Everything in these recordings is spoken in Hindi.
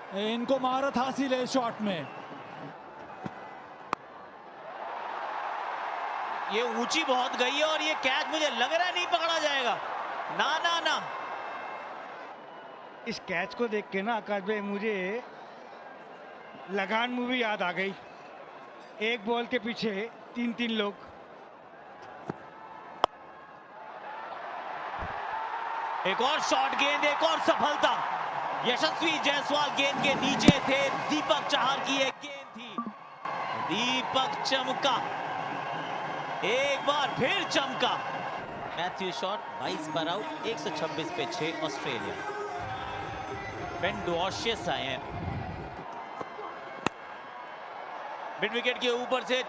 इनको महारत हासिल है शॉट में। ये ऊंची बहुत गई है और ये कैच मुझे लग रहा है नहीं पकड़ा जाएगा। ना ना ना, इस कैच को देख के ना आकाश भाई मुझे लगान मूवी याद आ गई। एक बॉल के पीछे 3-3 लोग। एक और शॉट गेंद, एक और सफलता। यशस्वी जायसवाल गेंद के नीचे थे, दीपक चाहर की एक गेंद थी, दीपक चमका, एक बार फिर चमका। मैथ्यू शॉट 22 पर आउट, 126 पे 6 ऑस्ट्रेलिया। बेन डुआर्शियस आए हैं मिड विकेट के ऊपर से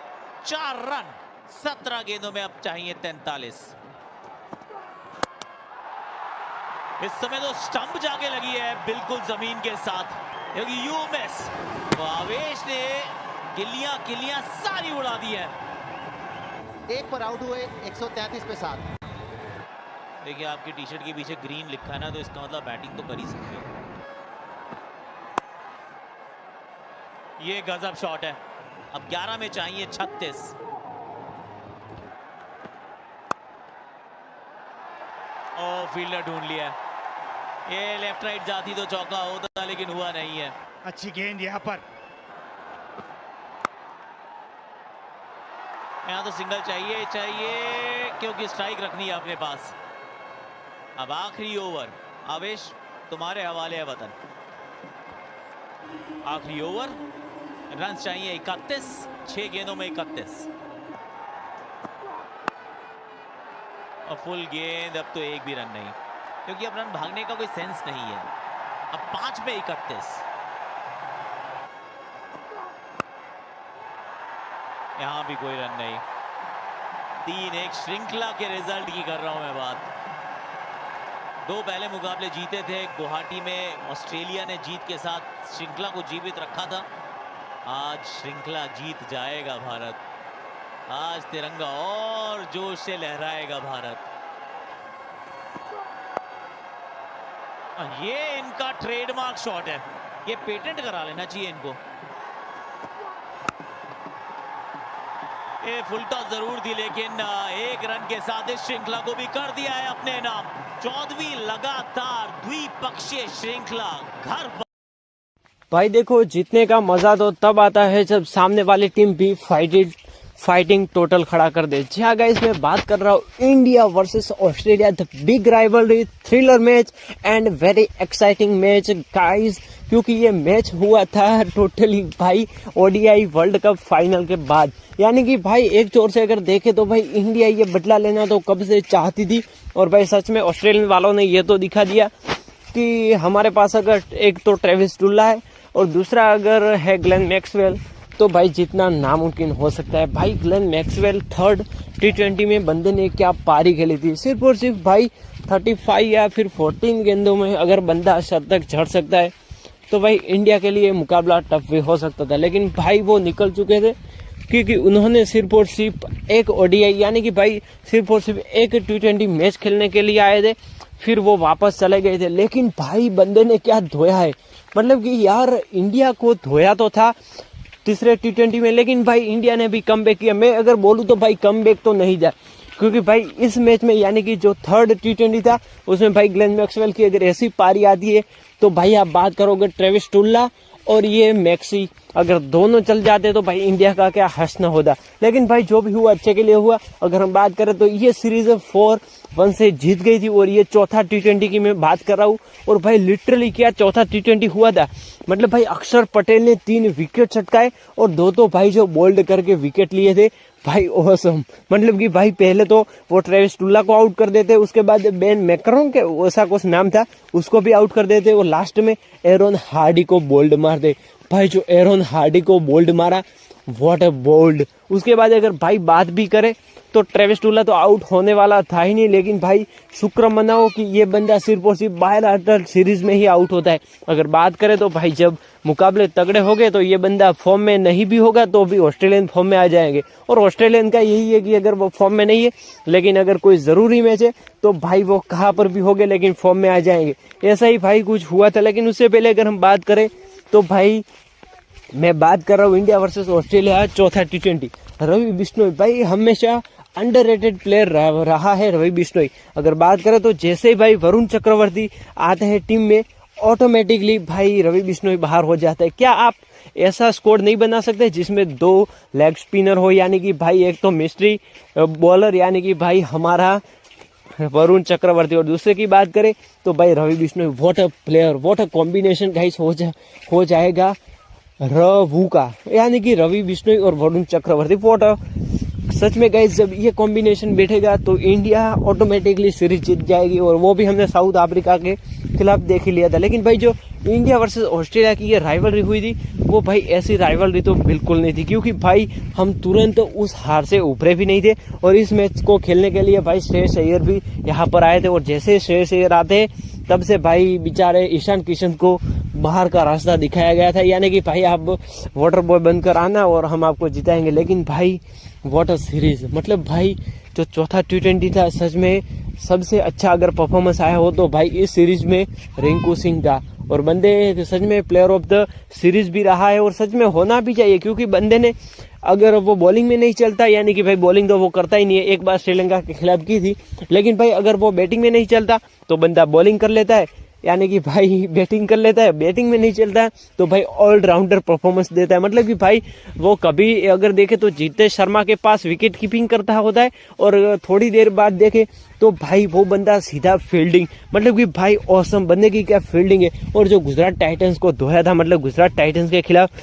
4 रन 17 गेंदों में, अब चाहिए 43। इस समय तो स्टंप जाके लगी है बिल्कुल जमीन के साथ, क्योंकि यू मिस। तो आवेश ने किलियां सारी उड़ा दी है। एक पर आउट हुए 133 पे 7। देखिए आपकी टी शर्ट के पीछे ग्रीन लिखा है ना, तो इसका मतलब बैटिंग तो कर ही सकते हो। ये गजब शॉट है। अब 11 में चाहिए 36। और फील्डर ढूंढ लिया। ये लेफ्ट राइट जाती तो चौका होता, लेकिन हुआ नहीं है। अच्छी गेंद यहाँ पर। यहाँ तो सिंगल चाहिए क्योंकि स्ट्राइक रखनी है अपने पास। अब आखिरी ओवर, आवेश तुम्हारे हवाले है वतन। आखिरी ओवर, रन चाहिए 31, 6 गेंदों में 31। और फुल गेंद, अब तो एक भी रन नहीं, क्योंकि अब रन भागने का कोई सेंस नहीं है। अब 5 में 31। यहां भी कोई रन नहीं। 3-1 श्रृंखला के रिजल्ट की कर रहा हूं मैं बात। 2 पहले मुकाबले जीते थे गुवाहाटी में, ऑस्ट्रेलिया ने जीत के साथ श्रृंखला को जीवित रखा था। आज श्रृंखला जीत जाएगा भारत। आज तिरंगा और जोश से लहराएगा भारत। ये इनका ट्रेडमार्क शॉट है, ये पेटेंट करा लेना चाहिए इनको। ये फुल टॉस जरूर थी, लेकिन 1 रन के साथ इस श्रृंखला को भी कर दिया है अपने नाम। 14वीं लगातार द्विपक्षीय श्रृंखला घर। भाई देखो, जीतने का मजा तो तब आता है जब सामने वाली टीम भी फाइटिंग टोटल खड़ा कर दे। जी हाँ गाइस, मैं बात कर रहा हूँ India versus Australia, the big rivalry, thriller match and very exciting match guys, क्योंकि ये मैच हुआ था टोटली भाई ओडीआई वर्ल्ड कप फाइनल के बाद। यानी कि भाई एक जोर से अगर देखे तो भाई इंडिया ये बदला लेना तो कब से चाहती थी, और भाई सच में ऑस्ट्रेलियन वालों ने ये तो दिखा दिया कि हमारे पास अगर एक तो ट्रेविस टुल्ला है और दूसरा अगर है ग्लेन मैक्सवेल, तो भाई जितना नामुमकिन हो सकता है। भाई ग्लेन मैक्सवेल 3rd T20 में बंदे ने क्या पारी खेली थी, सिर्फ और सिर्फ भाई 35 या फिर 14 गेंदों में अगर बंदा शतक झड़ सकता है तो भाई इंडिया के लिए मुकाबला टफ भी हो सकता था। लेकिन भाई वो निकल चुके थे, क्योंकि उन्होंने सिर्फ और सिर्फ एक ओडीआई यानी कि भाई सिर्फ और सिर्फ एक T20 मैच खेलने के लिए आए थे, फिर वो वापस चले गए थे। लेकिन भाई बंदे ने क्या धोया है, मतलब कि यार इंडिया को धोया तो था तीसरे T20 में, लेकिन भाई इंडिया ने भी कमबैक किया। मैं अगर बोलूं तो भाई कमबैक तो नहीं जा, क्योंकि भाई इस मैच में यानी कि जो 3rd T20 था उसमें भाई ग्लेन मैक्सवेल की अगर ऐसी पारी आती है तो भाई आप बात करोगे ट्रेविस टुल्ला और ये मैक्सी, अगर दोनों चल जाते तो भाई इंडिया का क्या हश्न होता। लेकिन भाई जो भी हुआ अच्छे के लिए हुआ। अगर हम बात करें तो ये सीरीज 4-1 से जीत गई थी, और ये चौथा T20 की मैं बात कर रहा हूँ। और भाई लिटरली क्या चौथा T20 हुआ था, मतलब भाई अक्षर पटेल ने 3 विकेट छटकाए और 2 तो भाई जो बोल्ड करके विकेट लिए थे भाई ऑसम। मतलब कि भाई पहले तो वो ट्रेविस टुल्ला को आउट कर देते, उसके बाद बेन मैकरम के ऐसा कुछ नाम था उसको भी आउट कर देते, और लास्ट में एरोन हार्डी को बोल्ड मार दे। भाई जो एरोन हार्डी को बोल्ड मारा, व्हाट अ बोल्ड। उसके बाद अगर भाई बात भी करें तो ट्रेविस टूला तो आउट होने वाला था ही नहीं, लेकिन भाई शुक्र मनाओ कि ये बंदा सिर्फ और सिर्फ बायलैटरल सीरीज में ही आउट होता है। अगर बात करें तो भाई जब मुकाबले तगड़े हो गए तो ये बंदा फॉर्म में नहीं भी होगा तो भी ऑस्ट्रेलियन फॉर्म में आ जाएंगे, और ऑस्ट्रेलियन का यही है कि अगर वो फॉर्म में नहीं है लेकिन अगर कोई ज़रूरी मैच है तो भाई वो कहाँ पर भी हो गए लेकिन फॉर्म में आ जाएंगे। ऐसा ही भाई कुछ हुआ था। लेकिन उससे पहले अगर हम बात करें तो भाई मैं बात कर रहा हूँ इंडिया वर्सेस ऑस्ट्रेलिया चौथा T20। रवि बिश्नोई भाई हमेशा अंडररेटेड प्लेयर रहा है रवि बिश्नोई। अगर बात करें तो जैसे ही भाई वरुण चक्रवर्ती आते हैं टीम में ऑटोमेटिकली भाई रवि बिश्नोई बाहर हो जाता है। क्या आप ऐसा स्क्वाड नहीं बना सकते जिसमें 2 लेग स्पिनर हो, यानी कि भाई एक तो मिस्ट्री बॉलर यानी कि भाई हमारा वरुण चक्रवर्ती, और दूसरे की बात करें तो भाई Ravi Bishnoi. What a player, what a combination guys हो जाएगा रवू का, यानी कि रवि बिश्नोई और वरुण चक्रवर्ती। व्हाट अ सच में गाइस जब ये कॉम्बिनेशन बैठेगा तो इंडिया ऑटोमेटिकली सीरीज जीत जाएगी, और वो भी हमने साउथ अफ्रीका के खिलाफ देख ही लिया था। लेकिन भाई जो इंडिया वर्सेस ऑस्ट्रेलिया की ये राइवलरी हुई थी वो भाई ऐसी राइवलरी तो बिल्कुल नहीं थी, क्योंकि भाई हम तुरंत उस हार से उभरे भी नहीं थे। और इस मैच को खेलने के लिए भाई श्रेयस अय्यर भी यहाँ पर आए थे, और जैसे श्रेयस अय्यर आते तब से भाई बेचारे ईशान किशन को बाहर का रास्ता दिखाया गया था, यानी कि भाई आप वाटर बॉय बनकर आना और हम आपको जिताएंगे। लेकिन भाई व्हाट अ सीरीज, मतलब भाई जो चौथा T20 था सच में सबसे अच्छा अगर परफॉर्मेंस आया हो तो भाई इस सीरीज में रिंकू सिंह का, और बंदे सच में प्लेयर ऑफ द सीरीज भी रहा है, और सच में होना भी चाहिए, क्योंकि बंदे ने अगर वो बॉलिंग में नहीं चलता, यानी कि भाई बॉलिंग तो वो करता ही नहीं है, एक बार श्रीलंका के खिलाफ की थी, लेकिन भाई अगर वो बैटिंग में नहीं चलता तो बंदा बॉलिंग कर लेता है, यानी कि भाई बैटिंग कर लेता है, बैटिंग में नहीं चलता है तो भाई ऑलराउंडर परफॉर्मेंस देता है। मतलब कि भाई वो कभी अगर देखे तो जीतेश शर्मा के पास विकेट कीपिंग करता होता है, और थोड़ी देर बाद देखे तो भाई वो बंदा सीधा फील्डिंग, मतलब कि भाई ऑसम बंदे की क्या फील्डिंग है। और जो गुजरात टाइटंस को धोया था, मतलब गुजरात टाइटंस के खिलाफ